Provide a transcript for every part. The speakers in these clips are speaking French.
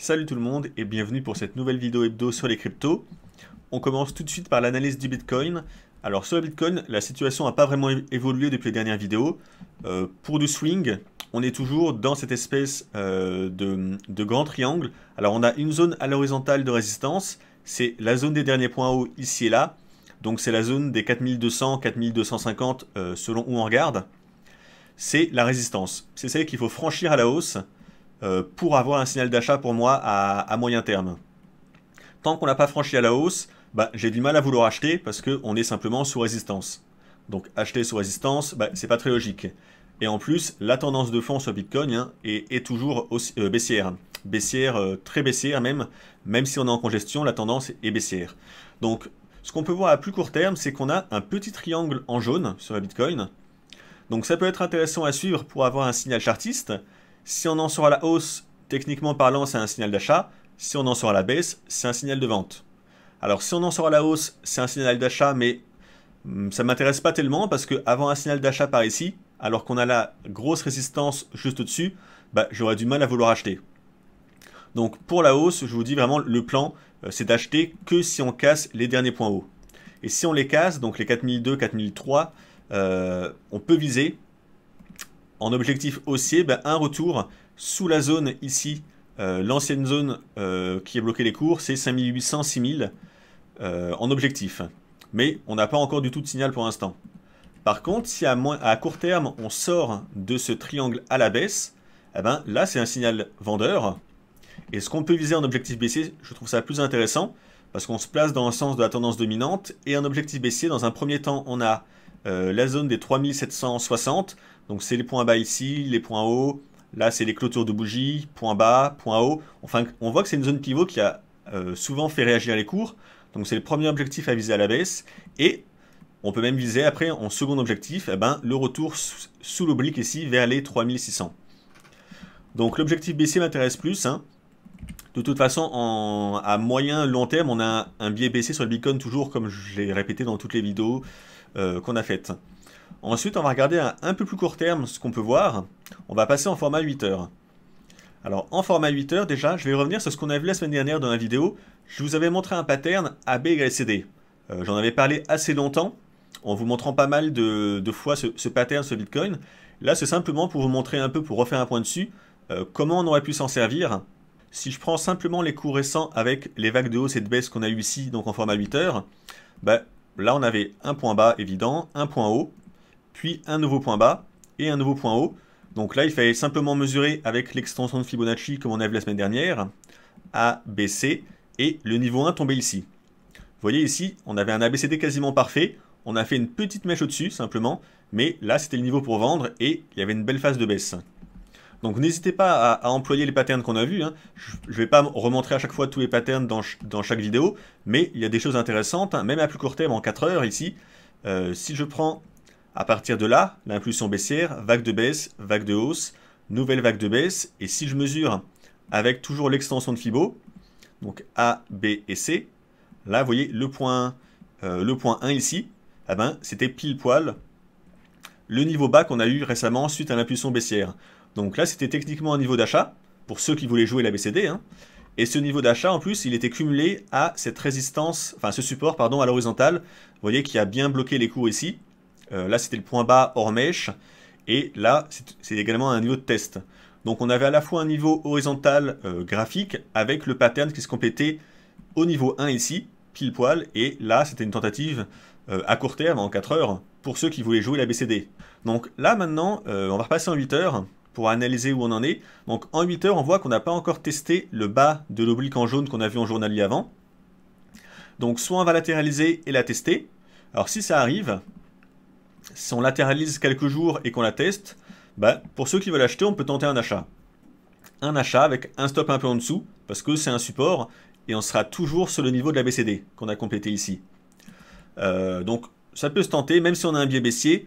Salut tout le monde et bienvenue pour cette nouvelle vidéo hebdo sur les cryptos. On commence tout de suite par l'analyse du Bitcoin. Alors sur le Bitcoin, la situation n'a pas vraiment évolué depuis les dernières vidéos. Pour du swing, on est toujours dans cette espèce de grand triangle. Alors on a une zone à l'horizontale de résistance, c'est la zone des derniers points hauts ici et là. Donc c'est la zone des 4200, 4250 selon où on regarde. C'est la résistance. C'est celle qu'il faut franchir à la hausse pour avoir un signal d'achat pour moi à moyen terme. Tant qu'on n'a pas franchi à la hausse, j'ai du mal à vouloir acheter parce qu'on est simplement sous résistance. Donc acheter sous résistance, c'est pas très logique. Et en plus, la tendance de fond sur Bitcoin est toujours baissière. Baissière, très baissière même si on est en congestion, la tendance est baissière. Donc ce qu'on peut voir à plus court terme, c'est qu'on a un petit triangle en jaune sur le Bitcoin. Donc ça peut être intéressant à suivre pour avoir un signal chartiste. Si on en sort à la hausse, techniquement parlant, c'est un signal d'achat. Si on en sort à la baisse, c'est un signal de vente. Alors si on en sort à la hausse, c'est un signal d'achat, mais ça ne m'intéresse pas tellement parce qu'avant un signal d'achat par ici, alors qu'on a la grosse résistance juste au-dessus, j'aurais du mal à vouloir acheter. Donc pour la hausse, je vous dis vraiment, le plan, c'est d'acheter que si on casse les derniers points hauts. Et si on les casse, donc les 4002, 4003, on peut viser en objectif haussier, un retour sous la zone ici, l'ancienne zone qui a bloqué les cours, c'est 5800, 6000 en objectif. Mais on n'a pas encore du tout de signal pour l'instant. Par contre, si à court terme, on sort de ce triangle à la baisse, là c'est un signal vendeur. Et ce qu'on peut viser en objectif baissier, je trouve ça plus intéressant, parce qu'on se place dans le sens de la tendance dominante, et en objectif baissier, dans un premier temps, on a la zone des 3760, donc c'est les points bas ici, les points hauts, là c'est les clôtures de bougies, point bas, point haut, enfin on voit que c'est une zone pivot qui a souvent fait réagir les cours, donc c'est le premier objectif à viser à la baisse, et on peut même viser après en second objectif, le retour sous l'oblique ici vers les 3600. Donc l'objectif baissier m'intéresse plus, De toute façon, à moyen long terme, on a un biais baissier sur le Bitcoin toujours, comme je l'ai répété dans toutes les vidéos qu'on a faites. Ensuite, on va regarder à un peu plus court terme ce qu'on peut voir. On va passer en format 8 heures. Alors, en format 8 heures, déjà, je vais revenir sur ce qu'on a vu la semaine dernière dans la vidéo. Je vous avais montré un pattern AB égale CD. J'en avais parlé assez longtemps, en vous montrant pas mal de fois ce pattern sur Bitcoin. Là, c'est simplement pour vous montrer un peu, pour refaire un point dessus, comment on aurait pu s'en servir. Si je prends simplement les cours récents avec les vagues de hausse et de baisse qu'on a eu ici, donc en format 8 heures, là on avait un point bas évident, un point haut, puis un nouveau point bas et un nouveau point haut. Donc là il fallait simplement mesurer avec l'extension de Fibonacci comme on a vu la semaine dernière, A, B, C, et le niveau 1 tombait ici. Vous voyez ici, on avait un ABCD quasiment parfait, on a fait une petite mèche au-dessus simplement, mais là c'était le niveau pour vendre et il y avait une belle phase de baisse. Donc n'hésitez pas à employer les patterns qu'on a vus. Je ne vais pas remontrer à chaque fois tous les patterns dans chaque vidéo, mais il y a des choses intéressantes, même à plus court terme, en 4 heures ici. Si je prends à partir de là, l'impulsion baissière, vague de baisse, vague de hausse, nouvelle vague de baisse, et si je mesure avec toujours l'extension de Fibo, donc A, B et C, là vous voyez le point 1 ici, c'était pile poil le niveau bas qu'on a eu récemment suite à l'impulsion baissière. Donc là, c'était techniquement un niveau d'achat, pour ceux qui voulaient jouer l'ABCD. Et ce niveau d'achat, en plus, il était cumulé à cette résistance, enfin ce support, pardon, à l'horizontale. Vous voyez qu'il a bien bloqué les cours ici. Là, c'était le point bas hors mèche. Et là, c'est également un niveau de test. Donc on avait à la fois un niveau horizontal graphique, avec le pattern qui se complétait au niveau 1 ici, pile poil. Et là, c'était une tentative à court terme, en 4 heures, pour ceux qui voulaient jouer l'ABCD. Donc là, maintenant, on va repasser en 8 heures. Pour analyser où on en est. Donc en 8 heures, on voit qu'on n'a pas encore testé le bas de l'oblique en jaune qu'on a vu en journalier avant. Donc soit on va latéraliser et la tester. Alors si ça arrive, si on latéralise quelques jours et qu'on la teste, pour ceux qui veulent acheter, on peut tenter un achat. Un achat avec un stop un peu en dessous, parce que c'est un support, et on sera toujours sur le niveau de la BCD qu'on a complété ici. Donc ça peut se tenter, même si on a un biais baissier,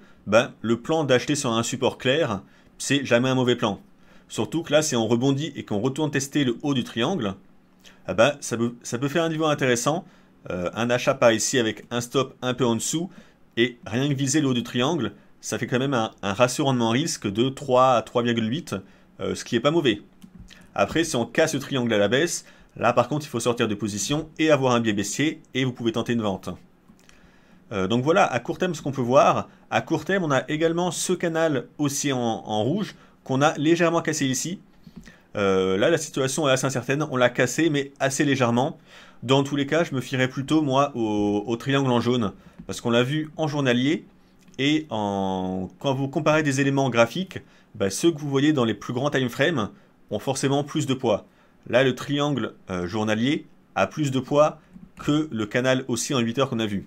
le plan d'acheter sur un support clair, c'est jamais un mauvais plan. Surtout que là, si on rebondit et qu'on retourne tester le haut du triangle, ça peut faire un niveau intéressant. Un achat par ici avec un stop un peu en dessous, et rien que viser le haut du triangle, ça fait quand même un ratio rendement risque de 3 à 3,8, ce qui est pas mauvais. Après, si on casse ce triangle à la baisse, là par contre il faut sortir de position et avoir un biais baissier et vous pouvez tenter une vente. Donc voilà, à court terme ce qu'on peut voir, à court terme on a également ce canal haussier en rouge qu'on a légèrement cassé ici. Là la situation est assez incertaine, on l'a cassé mais assez légèrement. Dans tous les cas je me fierais plutôt moi au triangle en jaune, parce qu'on l'a vu en journalier, et quand vous comparez des éléments graphiques, bah, ceux que vous voyez dans les plus grands time frames ont forcément plus de poids. Là le triangle journalier a plus de poids que le canal haussier en 8 heures qu'on a vu.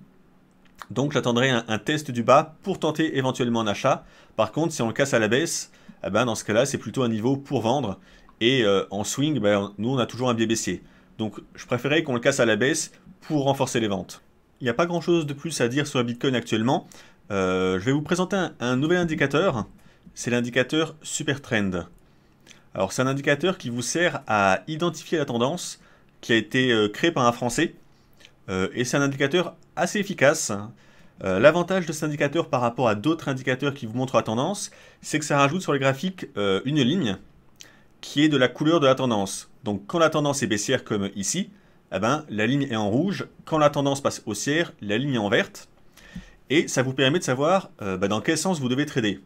Donc j'attendrai un test du bas pour tenter éventuellement un achat. Par contre, si on le casse à la baisse, eh ben, dans ce cas-là, c'est plutôt un niveau pour vendre. Et en swing, ben, nous, on a toujours un biais baissier. Donc je préférais qu'on le casse à la baisse pour renforcer les ventes. Il n'y a pas grand-chose de plus à dire sur le Bitcoin actuellement. Je vais vous présenter un nouvel indicateur. C'est l'indicateur Super Trend. Alors c'est un indicateur qui vous sert à identifier la tendance, qui a été créé par un Français. Et c'est un indicateur assez efficace. L'avantage de cet indicateur par rapport à d'autres indicateurs qui vous montrent la tendance, c'est que ça rajoute sur les graphiques une ligne qui est de la couleur de la tendance. Donc quand la tendance est baissière comme ici, eh ben, la ligne est en rouge. Quand la tendance passe haussière, la ligne est en verte. Et ça vous permet de savoir dans quel sens vous devez trader.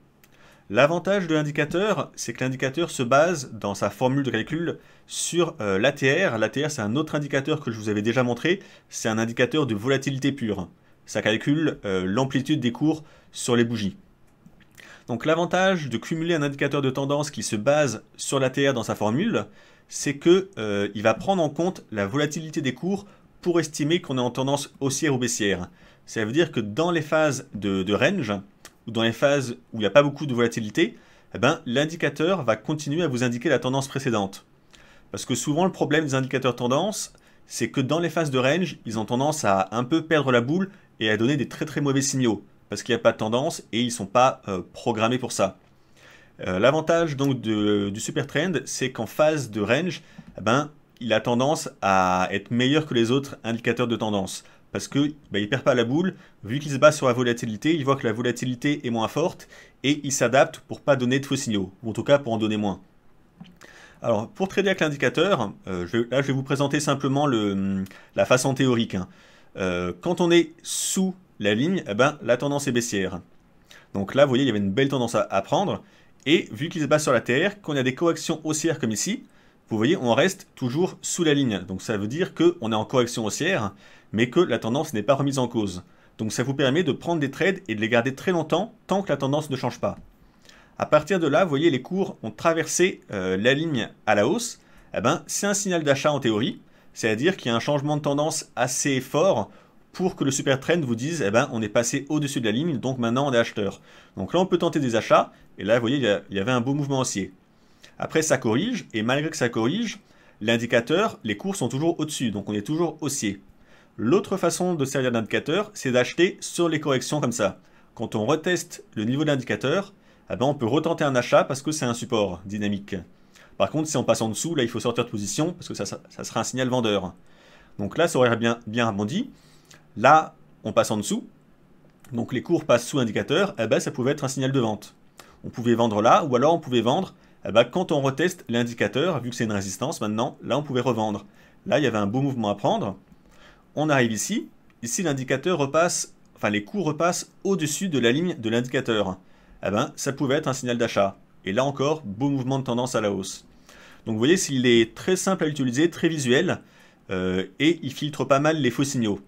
L'avantage de l'indicateur, c'est que l'indicateur se base dans sa formule de calcul sur l'ATR. L'ATR, c'est un autre indicateur que je vous avais déjà montré. C'est un indicateur de volatilité pure. Ça calcule l'amplitude des cours sur les bougies. Donc l'avantage de cumuler un indicateur de tendance qui se base sur l'ATR dans sa formule, c'est qu'il va prendre en compte la volatilité des cours pour estimer qu'on est en tendance haussière ou baissière. Ça veut dire que dans les phases de range, ou dans les phases où il n'y a pas beaucoup de volatilité, eh ben, l'indicateur va continuer à vous indiquer la tendance précédente. Parce que souvent le problème des indicateurs tendance, c'est que dans les phases de range, ils ont tendance à un peu perdre la boule et à donner des très très mauvais signaux. Parce qu'il n'y a pas de tendance et ils ne sont pas programmés pour ça. L'avantage donc du Super Trend, c'est qu'en phase de range, eh ben, il a tendance à être meilleur que les autres indicateurs de tendance. Parce qu'il ne perd pas la boule, vu qu'il se base sur la volatilité, il voit que la volatilité est moins forte et il s'adapte pour ne pas donner de faux signaux, ou en tout cas pour en donner moins. Alors pour trader avec l'indicateur, là je vais vous présenter simplement la façon théorique. Quand on est sous la ligne, eh ben, la tendance est baissière. Donc là vous voyez il y avait une belle tendance à prendre, et vu qu'il se base sur la TR, quand il y a des corrections haussières comme ici, vous voyez on reste toujours sous la ligne. Donc ça veut dire qu'on est en correction haussière, mais que la tendance n'est pas remise en cause. Donc ça vous permet de prendre des trades et de les garder très longtemps tant que la tendance ne change pas. À partir de là, vous voyez les cours ont traversé la ligne à la hausse. Eh ben, c'est un signal d'achat en théorie, c'est-à-dire qu'il y a un changement de tendance assez fort pour que le super trend vous dise eh ben, on est passé au-dessus de la ligne, donc maintenant on est acheteur. Donc là on peut tenter des achats, et là vous voyez il y avait un beau mouvement haussier. Après ça corrige, et malgré que ça corrige, l'indicateur, les cours sont toujours au-dessus, donc on est toujours haussier. L'autre façon de servir d'indicateur, c'est d'acheter sur les corrections comme ça. Quand on reteste le niveau de l'indicateur, eh ben on peut retenter un achat parce que c'est un support dynamique. Par contre, si on passe en dessous, là il faut sortir de position parce que ça sera un signal vendeur. Donc là, ça aurait bien rebondi. Là, on passe en dessous. Donc les cours passent sous indicateur, eh ben, ça pouvait être un signal de vente. On pouvait vendre là, ou alors on pouvait vendre eh ben, quand on reteste l'indicateur, vu que c'est une résistance maintenant, là on pouvait revendre. Là, il y avait un beau mouvement à prendre. On arrive ici, l'indicateur repasse, enfin les cours repassent au-dessus de la ligne de l'indicateur. Eh ben, ça pouvait être un signal d'achat. Et là encore, beau mouvement de tendance à la hausse. Donc vous voyez, s'il est très simple à utiliser, très visuel, et il filtre pas mal les faux signaux.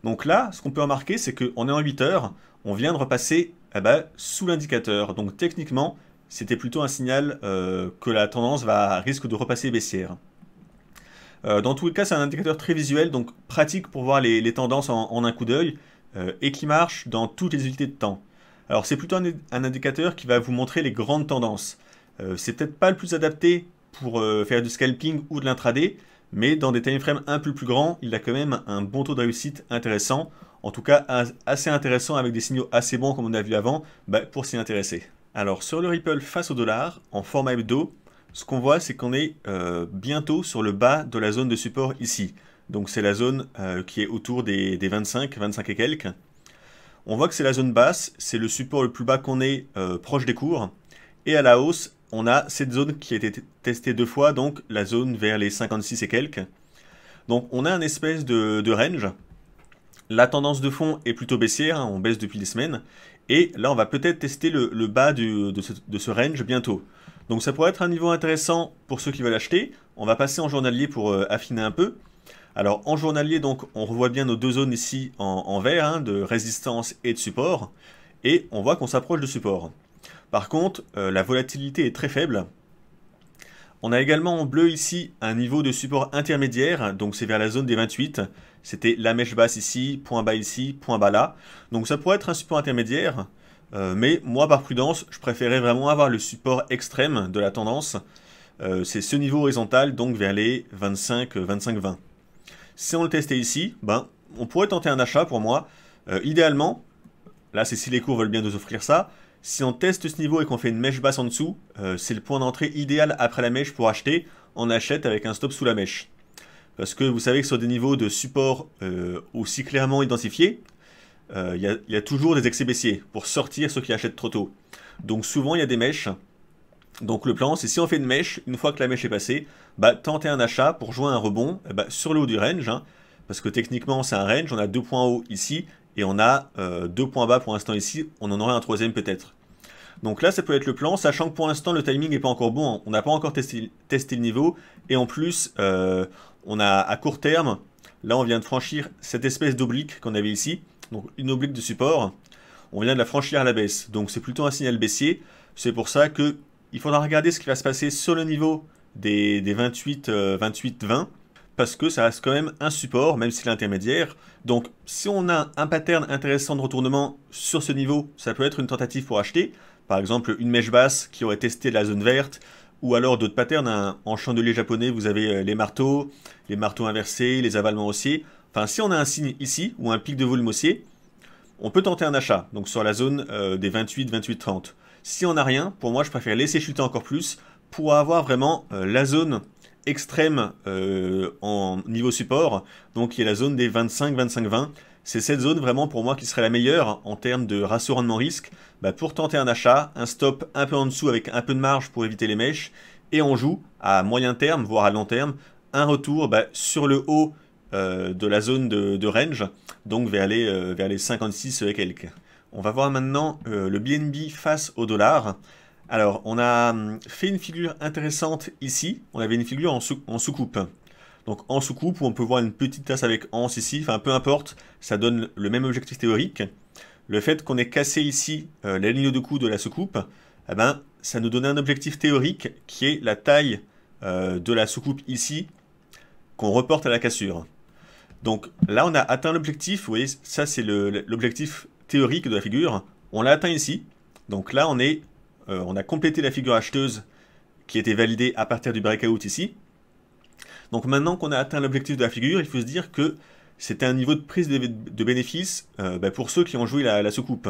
Donc là, ce qu'on peut remarquer, c'est qu'on est en 8 heures, on vient de repasser sous l'indicateur. Donc techniquement, c'était plutôt un signal que la tendance risque de repasser baissière. Dans tous les cas, c'est un indicateur très visuel, donc pratique pour voir les tendances en un coup d'œil, et qui marche dans toutes les unités de temps. Alors c'est plutôt un indicateur qui va vous montrer les grandes tendances. C'est peut-être pas le plus adapté pour faire du scalping ou de l'intraday, mais dans des time frames un peu plus grands, il a quand même un bon taux de réussite intéressant. En tout cas, assez intéressant avec des signaux assez bons comme on a vu avant, pour s'y intéresser. Alors sur le Ripple face au dollar, en format hebdo, ce qu'on voit, c'est qu'on est bientôt sur le bas de la zone de support ici. Donc c'est la zone qui est autour des 25 et quelques. On voit que c'est la zone basse, c'est le support le plus bas qu'on ait proche des cours. Et à la hausse, on a cette zone qui a été testée 2 fois, donc la zone vers les 56 et quelques. Donc on a un espèce de range. La tendance de fond est plutôt baissière, hein, on baisse depuis des semaines. Et là, on va peut-être tester le bas de ce range bientôt. Donc ça pourrait être un niveau intéressant pour ceux qui veulent acheter. On va passer en journalier pour affiner un peu. Alors en journalier, donc, on revoit bien nos deux zones ici en vert, hein, de résistance et de support. Et on voit qu'on s'approche de support. Par contre, la volatilité est très faible. On a également en bleu ici un niveau de support intermédiaire, donc c'est vers la zone des 28. C'était la mèche basse ici, point bas ici, point bas là. Donc ça pourrait être un support intermédiaire, mais moi par prudence, je préférais vraiment avoir le support extrême de la tendance. C'est ce niveau horizontal, donc vers les 25, 25, 20. Si on le testait ici, ben, on pourrait tenter un achat pour moi. Idéalement, là c'est si les cours veulent bien nous offrir ça. Si on teste ce niveau et qu'on fait une mèche basse en dessous, c'est le point d'entrée idéal après la mèche pour acheter. On achète avec un stop sous la mèche. Parce que vous savez que sur des niveaux de support aussi clairement identifiés, il y a toujours des excès baissiers pour sortir ceux qui achètent trop tôt. Donc souvent il y a des mèches. Donc le plan c'est si on fait une mèche, une fois que la mèche est passée, bah, tenter un achat pour jouer un rebond sur le haut du range. Hein, parce que techniquement c'est un range, on a 2 points hauts ici. Et on a 2 points bas pour l'instant ici, on en aurait un troisième peut-être. Donc là ça peut être le plan, sachant que pour l'instant le timing n'est pas encore bon, on n'a pas encore testé le niveau, et en plus on a à court terme, là on vient de franchir cette espèce d'oblique qu'on avait ici, donc une oblique de support, on vient de la franchir à la baisse, donc c'est plutôt un signal baissier, c'est pour ça que il faudra regarder ce qui va se passer sur le niveau des 28, 28, 20, parce que ça reste quand même un support, même s'il est intermédiaire. Donc si on a un pattern intéressant de retournement sur ce niveau, ça peut être une tentative pour acheter. Par exemple une mèche basse qui aurait testé la zone verte, ou alors d'autres patterns. Hein. En chandelier japonais, vous avez les marteaux inversés, les avalements haussiers. Enfin, si on a un signe ici, ou un pic de volume haussier, on peut tenter un achat, donc sur la zone des 28, 28, 30. Si on n'a rien, pour moi je préfère laisser chuter encore plus, pour avoir vraiment la zone extrême en niveau support, donc qui est la zone des 25, 25, 20. C'est cette zone vraiment pour moi qui serait la meilleure en termes de ratio rendement-risque pour tenter un achat, un stop un peu en dessous avec un peu de marge pour éviter les mèches, et on joue à moyen terme, voire à long terme, un retour sur le haut de la zone de range, donc vers les 56 et quelques. On va voir maintenant le BNB face au dollar. Alors, on a fait une figure intéressante ici. On avait une figure en soucoupe. Donc, en soucoupe, où on peut voir une petite tasse avec anse ici. Enfin, peu importe, ça donne le même objectif théorique. Le fait qu'on ait cassé ici la ligne de coup de la soucoupe, eh ben, ça nous donnait un objectif théorique qui est la taille de la soucoupe ici, qu'on reporte à la cassure. Donc, là, on a atteint l'objectif. Vous voyez, ça, c'est l'objectif théorique de la figure. On l'a atteint ici. Donc là, on a complété la figure acheteuse qui était validée à partir du breakout ici. Donc maintenant qu'on a atteint l'objectif de la figure, il faut se dire que c'était un niveau de prise de bénéfice pour ceux qui ont joué la soucoupe.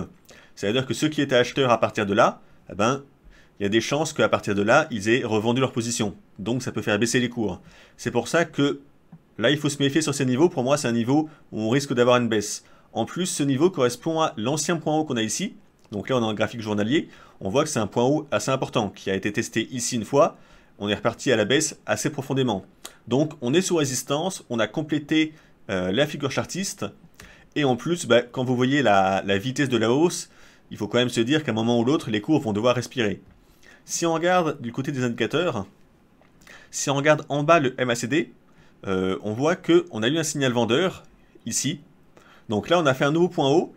C'est-à-dire que ceux qui étaient acheteurs à partir de là, il y a des chances qu'à partir de là, ils aient revendu leur position. Donc ça peut faire baisser les cours. C'est pour ça que là, il faut se méfier sur ces niveaux. Pour moi, c'est un niveau où on risque d'avoir une baisse. En plus, ce niveau correspond à l'ancien point haut qu'on a ici. Donc là, on a un graphique journalier. On voit que c'est un point haut assez important qui a été testé ici une fois. On est reparti à la baisse assez profondément. Donc, on est sous résistance. On a complété la figure chartiste. Et en plus, quand vous voyez la vitesse de la hausse, il faut quand même se dire qu'à un moment ou l'autre, les cours vont devoir respirer. Si on regarde du côté des indicateurs, si on regarde en bas le MACD, on voit qu'on a eu un signal vendeur ici. Donc là, on a fait un nouveau point haut.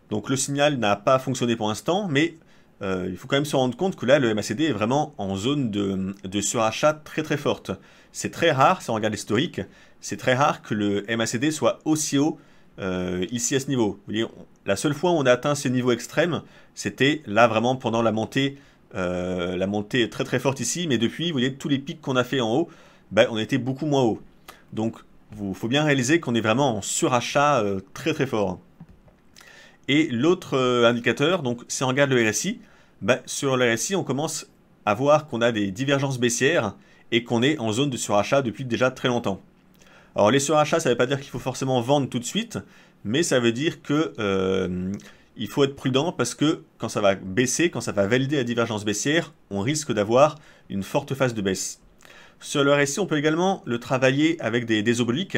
Donc le signal n'a pas fonctionné pour l'instant, mais il faut quand même se rendre compte que là, le MACD est vraiment en zone de surachat très très forte. C'est très rare, si on regarde l'historique, c'est très rare que le MACD soit aussi haut ici à ce niveau. Vous voyez, la seule fois où on a atteint ce niveau extrême, c'était là vraiment pendant la montée très très forte ici, mais depuis, vous voyez, tous les pics qu'on a fait en haut, on était beaucoup moins haut. Donc, il faut bien réaliser qu'on est vraiment en surachat très très fort. Et l'autre indicateur, donc si on regarde le RSI, sur le RSI, on commence à voir qu'on a des divergences baissières et qu'on est en zone de surachat depuis déjà très longtemps. Alors les surachats, ça ne veut pas dire qu'il faut forcément vendre tout de suite, mais ça veut dire que il faut être prudent parce que quand ça va baisser, quand ça va valider la divergence baissière, on risque d'avoir une forte phase de baisse. Sur le RSI, on peut également le travailler avec des obliques.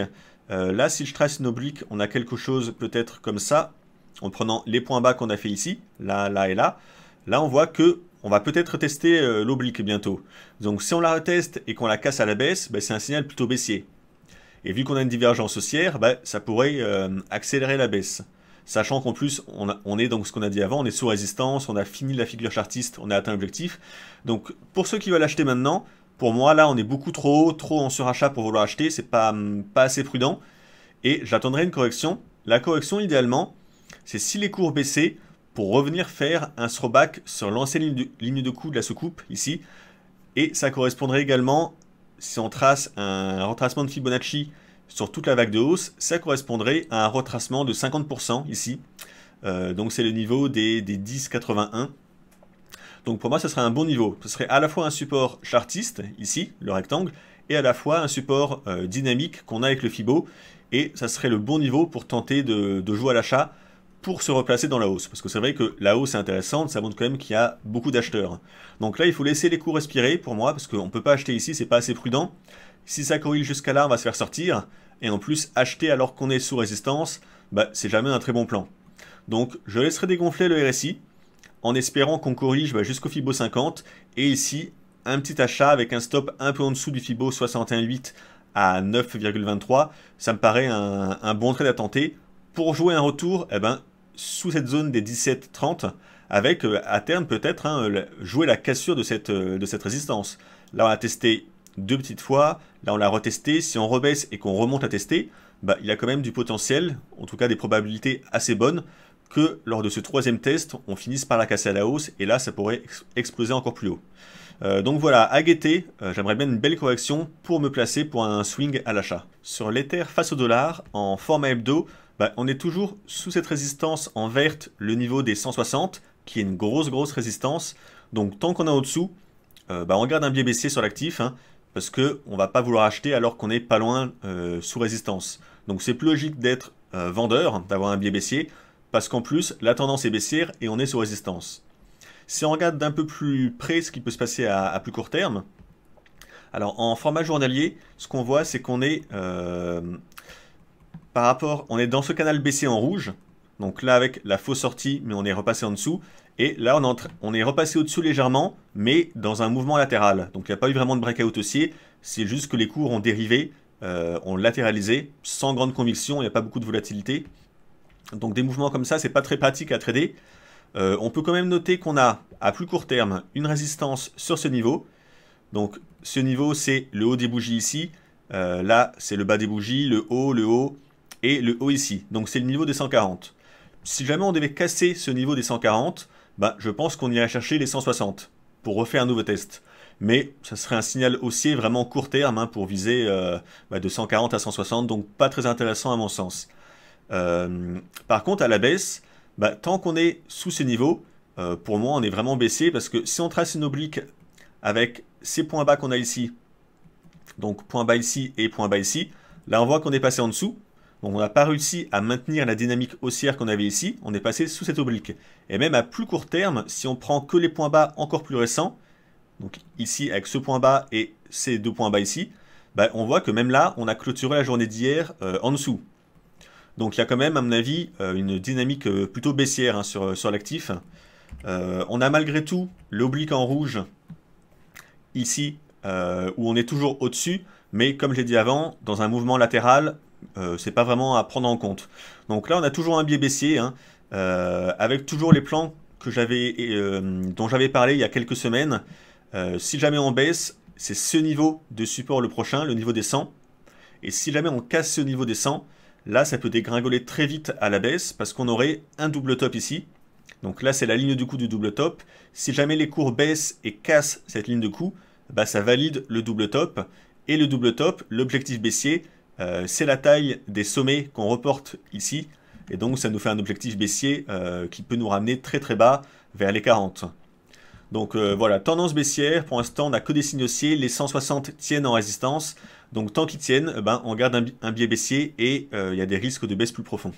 Là, si je trace une oblique, on a quelque chose peut-être comme ça, en prenant les points bas qu'on a fait ici, là, là et là. Là, on voit que on va peut-être tester l'oblique bientôt. Donc si on la reteste et qu'on la casse à la baisse, ben, c'est un signal plutôt baissier. Et vu qu'on a une divergence haussière, ben, ça pourrait accélérer la baisse. Sachant qu'en plus, on est donc ce qu'on a dit avant, on est sous résistance, on a fini la figure chartiste, on a atteint l'objectif. Donc pour ceux qui veulent acheter maintenant, pour moi là on est beaucoup trop haut, trop en surachat pour vouloir acheter, c'est pas assez prudent. Et j'attendrai une correction. La correction idéalement, c'est si les cours baissaient, pour revenir faire un throwback sur l'ancienne ligne de coup de la soucoupe, ici. Et ça correspondrait également, si on trace un retracement de Fibonacci sur toute la vague de hausse, ça correspondrait à un retracement de 50% ici. Donc c'est le niveau des 10,81. Donc pour moi, ce serait un bon niveau. Ce serait à la fois un support chartiste, ici, le rectangle, et à la fois un support dynamique qu'on a avec le Fibo. Et ça serait le bon niveau pour tenter de jouer à l'achat pour se replacer dans la hausse. Parce que c'est vrai que la hausse est intéressante, ça montre quand même qu'il y a beaucoup d'acheteurs. Donc là, il faut laisser les cours respirer pour moi, parce qu'on ne peut pas acheter ici, c'est pas assez prudent. Si ça corrige jusqu'à là, on va se faire sortir. Et en plus, acheter alors qu'on est sous résistance, bah, c'est jamais un très bon plan. Donc je laisserai dégonfler le RSI, en espérant qu'on corrige jusqu'au Fibo 50. Et ici, un petit achat avec un stop un peu en dessous du Fibo 61,8 à 9,23. Ça me paraît un bon trade à tenter pour jouer un retour sous cette zone des 17,30 avec à terme peut-être jouer la cassure de cette résistance. Là on a testé 2 petites fois, là on l'a retesté, si on rebaisse et qu'on remonte à tester, il y a quand même du potentiel, en tout cas des probabilités assez bonnes, que lors de ce 3e test, on finisse par la casser à la hausse, et là ça pourrait exploser encore plus haut. Donc voilà, à guetter, j'aimerais bien une belle correction pour me placer pour un swing à l'achat. Sur l'Ether face au dollar, en format hebdo, on est toujours sous cette résistance en verte, le niveau des 160, qui est une grosse résistance. Donc tant qu'on est au-dessous, on garde un biais baissier sur l'actif, parce qu'on ne va pas vouloir acheter alors qu'on n'est pas loin sous résistance. Donc c'est plus logique d'être vendeur, d'avoir un biais baissier, parce qu'en plus, la tendance est baissière et on est sous résistance. Si on regarde d'un peu plus près ce qui peut se passer à plus court terme, alors en format journalier, ce qu'on voit, c'est qu'on est on est dans ce canal baissier en rouge, donc là avec la fausse sortie, mais on est repassé en dessous, et là on est repassé au-dessous légèrement, mais dans un mouvement latéral. Donc il n'y a pas eu vraiment de breakout haussier, c'est juste que les cours ont dérivé, ont latéralisé, sans grande conviction, il n'y a pas beaucoup de volatilité. Donc des mouvements comme ça, c'est pas très pratique à trader. On peut quand même noter qu'on a, à plus court terme, une résistance sur ce niveau. Donc ce niveau, c'est le haut des bougies ici. Là, c'est le bas des bougies, le haut et le haut ici. Donc c'est le niveau des 140. Si jamais on devait casser ce niveau des 140, je pense qu'on irait chercher les 160 pour refaire un nouveau test. Mais ça serait un signal haussier vraiment court terme pour viser de 140 à 160, donc pas très intéressant à mon sens. Par contre, à la baisse, tant qu'on est sous ce niveau, pour moi, on est vraiment baissier parce que si on trace une oblique avec ces points bas qu'on a ici, donc point bas ici et point bas ici, là on voit qu'on est passé en dessous. Donc on n'a pas réussi à maintenir la dynamique haussière qu'on avait ici, on est passé sous cette oblique. Et même à plus court terme, si on prend que les points bas encore plus récents, donc ici avec ce point bas et ces 2 points bas ici, on voit que même là, on a clôturé la journée d'hier en dessous. Donc il y a quand même, à mon avis, une dynamique plutôt baissière sur l'actif. On a malgré tout l'oblique en rouge, ici, où on est toujours au-dessus, mais comme je l'ai dit avant, dans un mouvement latéral, c'est pas vraiment à prendre en compte. Donc là, on a toujours un biais baissier, avec toujours les plans que dont j'avais parlé il y a quelques semaines. Si jamais on baisse, c'est ce niveau de support le prochain, le niveau des 100. Et si jamais on casse ce niveau des 100, là, ça peut dégringoler très vite à la baisse parce qu'on aurait un double top ici. Donc là, c'est la ligne de coup du double top. Si jamais les cours baissent et cassent cette ligne de coup, ça valide le double top. Et le double top, l'objectif baissier, c'est la taille des sommets qu'on reporte ici. Et donc, ça nous fait un objectif baissier qui peut nous ramener très bas vers les 40. Donc voilà, tendance baissière. Pour l'instant, on n'a que des signes haussiers. Les 160 tiennent en résistance. Donc tant qu'ils tiennent, on garde un biais baissier et il y a des risques de baisse plus profonds.